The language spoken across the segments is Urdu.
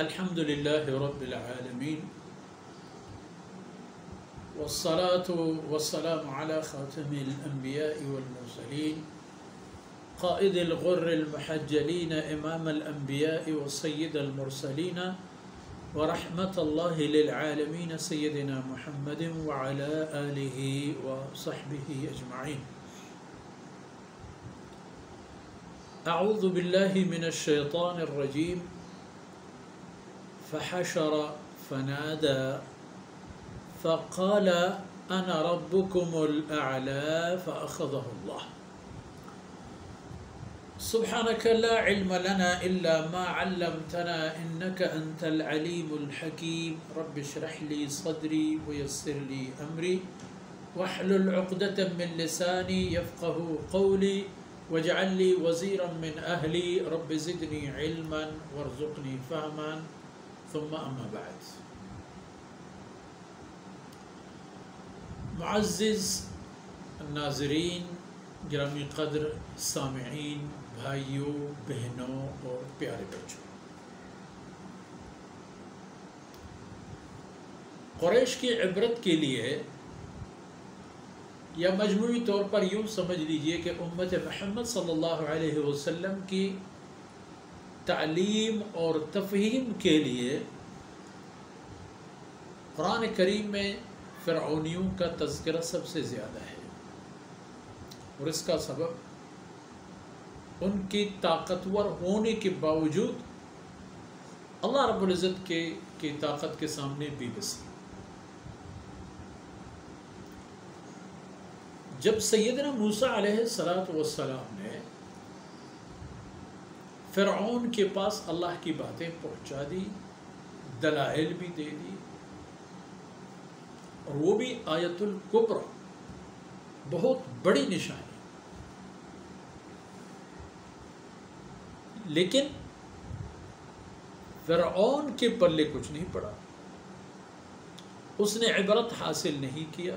الحمد لله رب العالمين والصلاة والسلام على خاتم الأنبياء والمرسلين قائد الغر المحجلين إمام الأنبياء وسيد المرسلين ورحمة الله للعالمين سيدنا محمد وعلى آله وصحبه أجمعين. أعوذ بالله من الشيطان الرجيم. فحشر فنادى فقال أنا ربكم الأعلى فأخذه الله. سبحانك لا علم لنا إلا ما علمتنا إنك أنت العليم الحكيم. رب اشرح لي صدري ويسر لي أمري واحلل عقدة من لساني يفقه قولي واجعل لي وزيرا من أهلي رب زدني علما وارزقني فهما ثم أما بعد. معزز ناظرین، گرامی قدر سامعین، بھائیوں، بہنوں اور پیارے بچوں، قریش کی عبرت کے لیے یا مجموعی طور پر یوں سمجھ لیجئے کہ امت محمد صلی اللہ علیہ وسلم کی تعلیم اور تفہیم کے لیے قرآن کریم میں فرعونیوں کا تذکرہ سب سے زیادہ ہے، اور اس کا سبب ان کی طاقتور ہونے کے باوجود اللہ رب العزت کی طاقت کے سامنے بے بسی. جب سیدنا موسیٰ علیہ السلام نے فرعون کے پاس اللہ کی باتیں پہنچا دی، دلائل بھی دے دی، اور وہ بھی آیت الکبریٰ، بہت بڑی نشانی، لیکن فرعون کے پلے کچھ نہیں پڑا. اس نے عبرت حاصل نہیں کیا.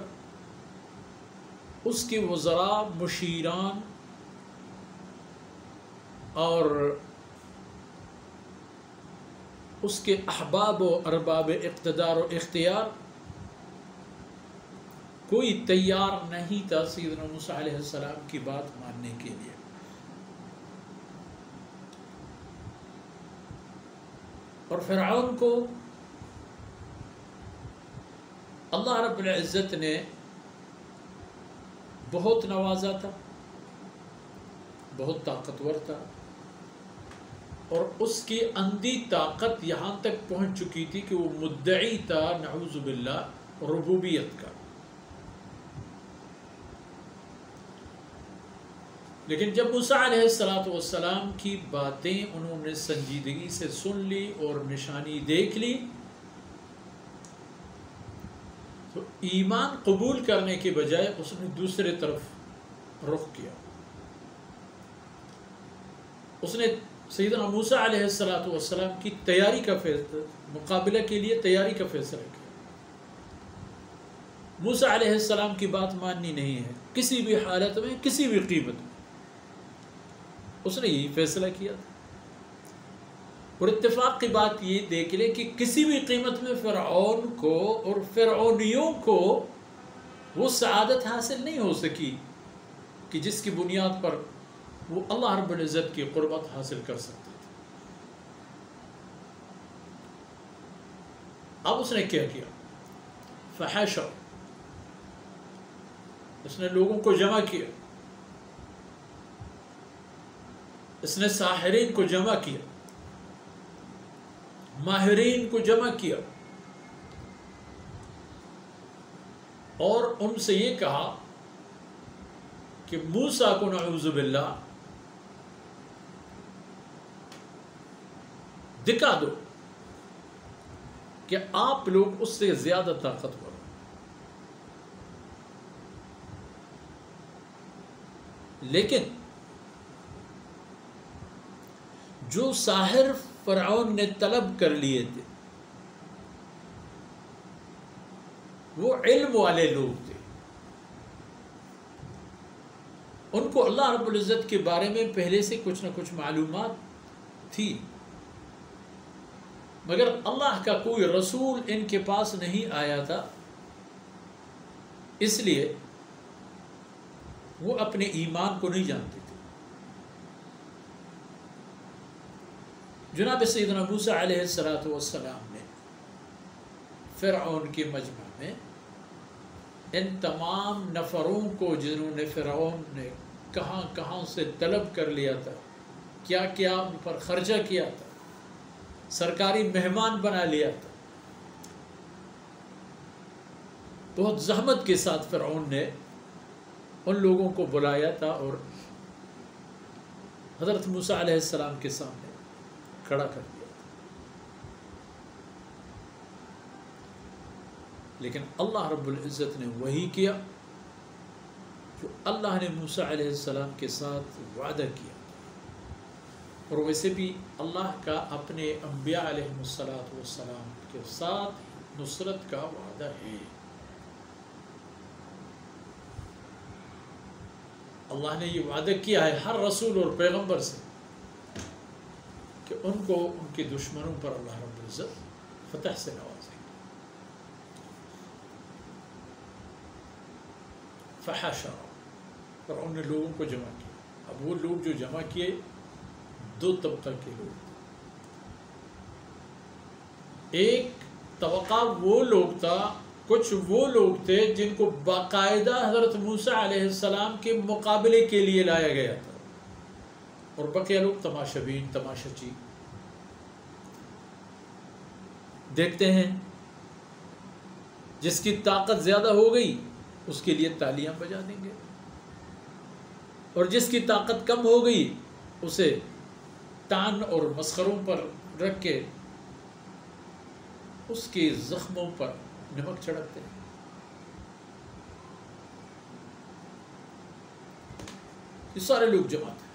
اس کے وزراء، مشیران اور اس کے احباب و ارباب اقتدار و اختیار کوئی تیار نہیں تھا سیدنا موسیٰ علیہ السلام کی بات ماننے کے لیے. اور فرعون کو اللہ رب العزت نے بہت نوازا تھا، بہت طاقتور تھا، اور اس کی اندھی طاقت یہاں تک پہنچ چکی تھی کہ وہ مدعی تھا نعوذ باللہ ربوبیت کا. لیکن جب موسیٰ علیہ السلام کی باتیں انہوں نے سنجیدگی سے سن لی اور نشانی دیکھ لی، تو ایمان قبول کرنے کے بجائے اس نے دوسرے طرف رخ کیا. اس نے سیدنا موسیٰ علیہ السلام کی تیاری کا فیصلہ، مقابلہ کے لیے تیاری کا فیصلہ کیا. موسیٰ علیہ السلام کی بات ماننی نہیں ہے کسی بھی حالت میں، کسی بھی قیمت میں. اس نے یہی فیصلہ کیا تھا. اور اتفاق کی بات یہ دیکھ لیں کہ کسی بھی قیمت میں فرعون کو اور فرعونیوں کو وہ سعادت حاصل نہیں ہو سکی کہ جس کی بنیاد پر وہ اللہ رب العزت کی قربت حاصل کر سکتے تھے. اب اس نے کیا کیا؟ فحشر، اس نے لوگوں کو جمع کیا، اس نے ساحرین کو جمع کیا، ماہرین کو جمع کیا، اور ان سے یہ کہا کہ موسیٰ کو نعوذ باللہ دکھا دو کہ آپ لوگ اس سے زیادہ طاقتور ہو. لیکن جو ساحر فرعون نے طلب کر لیے تھے وہ علم والے لوگ تھے، ان کو اللہ رب العزت کے بارے میں پہلے سے کچھ نہ کچھ معلومات تھی. مگر اللہ کا کوئی رسول ان کے پاس نہیں آیا تھا، اس لیے وہ اپنے ایمان کو نہیں جانتے تھے۔ جناب سیدنا موسیٰ علیہ السلام نے فرعون کے مجمع میں ان تمام نفروں کو، جنہوں نے فرعون نے کہاں کہاں سے طلب کر لیا تھا، کیا کیا ان پر خرچہ کیا تھا، سرکاری مہمان بنا لیا تھا، بہت زحمت کے ساتھ فرعون نے ان لوگوں کو بلایا تھا اور حضرت موسیٰ علیہ السلام کے سامنے کھڑا کر دیا تھا۔ لیکن اللہ رب العزت نے وہی کیا جو اللہ نے موسیٰ علیہ السلام کے ساتھ وعدہ کیا، اور ویسے بھی اللہ کا اپنے انبیاء علیہ السلام کے ساتھ نصرت کا وعدہ ہے۔ اللہ نے یہ وعدہ کیا ہے ہر رسول اور پیغمبر سے کہ ان کو ان کے دشمنوں پر اللہ رب العزت فتح سے نوازیں گے۔ فحشر، اور انہوں نے لوگوں کو جمع کیا۔ اب وہ لوگ جو جمع کیے دو طبقہ کے لوگ، ایک طبقہ وہ لوگ تھا، کچھ وہ لوگ تھے جن کو باقاعدہ حضرت موسیٰ علیہ السلام کے مقابلے کے لیے لایا گیا تھا، اور بقیہ لوگ تماشا بین، تماشاچی، دیکھتے ہیں جس کی طاقت زیادہ ہو گئی اس کے لیے تالیاں بجا دیں گے، اور جس کی طاقت کم ہو گئی اسے تان اور مسخروں پر رکھ کے اس کے زخموں پر نمک چھڑکتے ہیں۔ یہ سارے لوگ جمع تھے،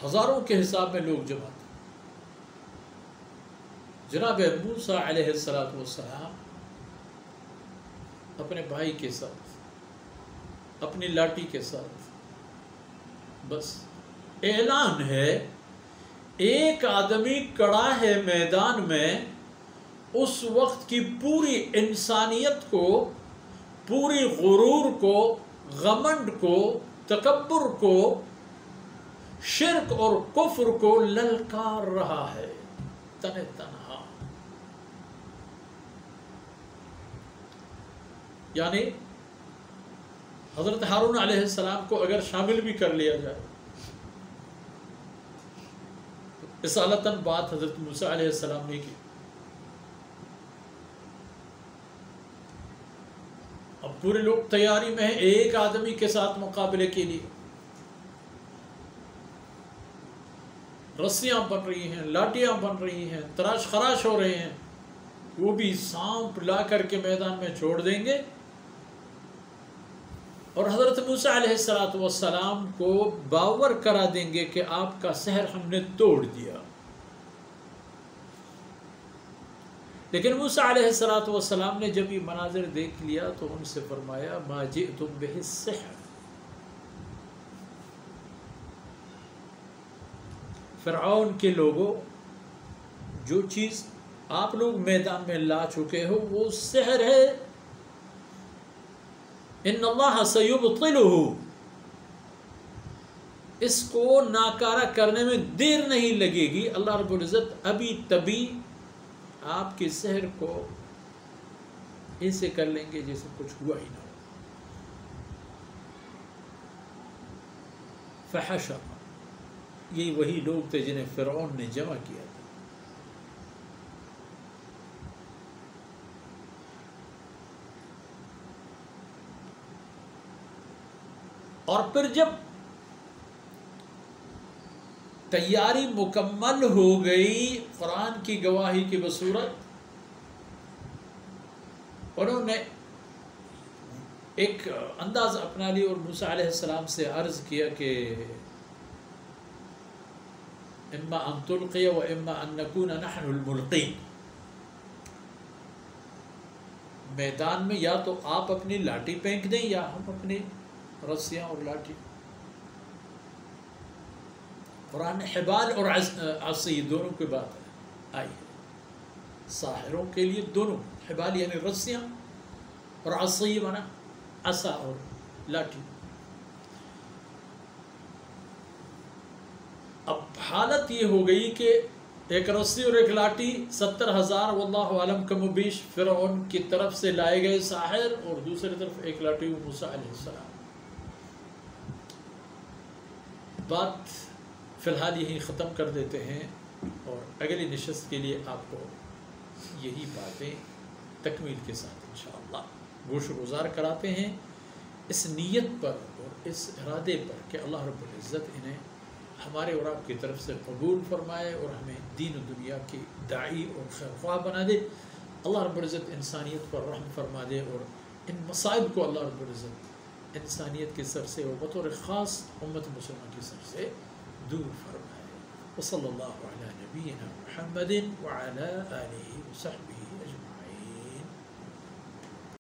ہزاروں کے حساب میں لوگ جمع تھے۔ جناب موسیٰ علیہ السلام اپنے بھائی کے ساتھ، اپنی لاٹھی کے ساتھ، بس اعلان ہے، ایک آدمی کڑا ہے میدان میں، اس وقت کی پوری انسانیت کو، پوری غرور کو، غمنڈ کو، تکبر کو، شرک اور کفر کو للکار رہا ہے تن تنہا۔ یعنی حضرت ہارون علیہ السلام کو اگر شامل بھی کر لیا جائے، اصالتاً بات حضرت موسیٰ علیہ السلام نے کی۔ اب پورے لوگ تیاری میں ہیں ایک آدمی کے ساتھ مقابلے کے لیے، رسیاں بن رہی ہیں، لاٹیاں بن رہی ہیں، تراش خراش ہو رہے ہیں، وہ بھی سانپ لا کر کے میدان میں چھوڑ دیں گے، اور حضرت موسیٰ علیہ السلام کو باور کرا دیں گے کہ آپ کا سحر ہم نے توڑ دیا۔ لیکن موسیٰ علیہ السلام نے جب یہ مناظر دیکھ لیا تو ان سے فرمایا ما جئتم بہ السحر، فرعون کے لوگوں، جو چیز آپ لوگ میدان میں لا چکے ہو وہ سحر ہے، ان اللہ سیبطلہ، اس کو ناکارہ کرنے میں دیر نہیں لگے گی، اللہ رب العزت ابھی تبھی آپ کے سحر کو ایسے کر لیں گے جیسے کچھ ہوا ہی نہ ہو۔ فحشر، یہ وہی لوگ تھے جنہیں فرعون نے جمع کیا تھا۔ اور پھر جب تیاری مکمل ہو گئی قرآن کی گواہی کی بصورت، انہوں نے ایک انداز اپنا لی اور موسیٰ علیہ السلام سے عرض کیا کہ اما ان تلقی و اما ان نکون نحن الملقین، میدان میں یا تو آپ اپنی لاٹھی پھینک دیں یا ہم اپنی رسیاں اور لاٹھی۔ قرآن نے حبال اور عصی دونوں کی بات آئی ہے، ساحروں کے لیے دونوں، حبال یعنی رسیاں اور عصی مانا عصا اور لاٹھی۔ اب حالت یہ ہو گئی کہ ایک رسی اور ایک لاٹھی، 70,000 واللہ عالم کم و بیش فرعون کی طرف سے لائے گئے ساحر، اور دوسری طرف ایک لاٹھی موسیٰ علیہ السلام۔ بات فی الحال یہی ختم کر دیتے ہیں، اور اگلی نشست کے لیے آپ کو یہی باتیں تکمیل کے ساتھ انشاءاللہ گوش گزار کراتے ہیں، اس نیت پر اور اس ارادے پر کہ اللہ رب العزت انہیں ہمارے اور آپ کی طرف سے قبول فرمائے اور ہمیں دین و دنیا کی داعی اور خیرخواہ بنا دے۔ اللہ رب العزت انسانیت پر رحم فرما دے، اور ان مصائب کو اللہ رب العزت انسانیت کے سر سے اور بطور خاص امت مسلمہ کی سر سے دور فرمائے۔ وصلی اللہ علی نبینا محمد وعلی آلہ وصحبہ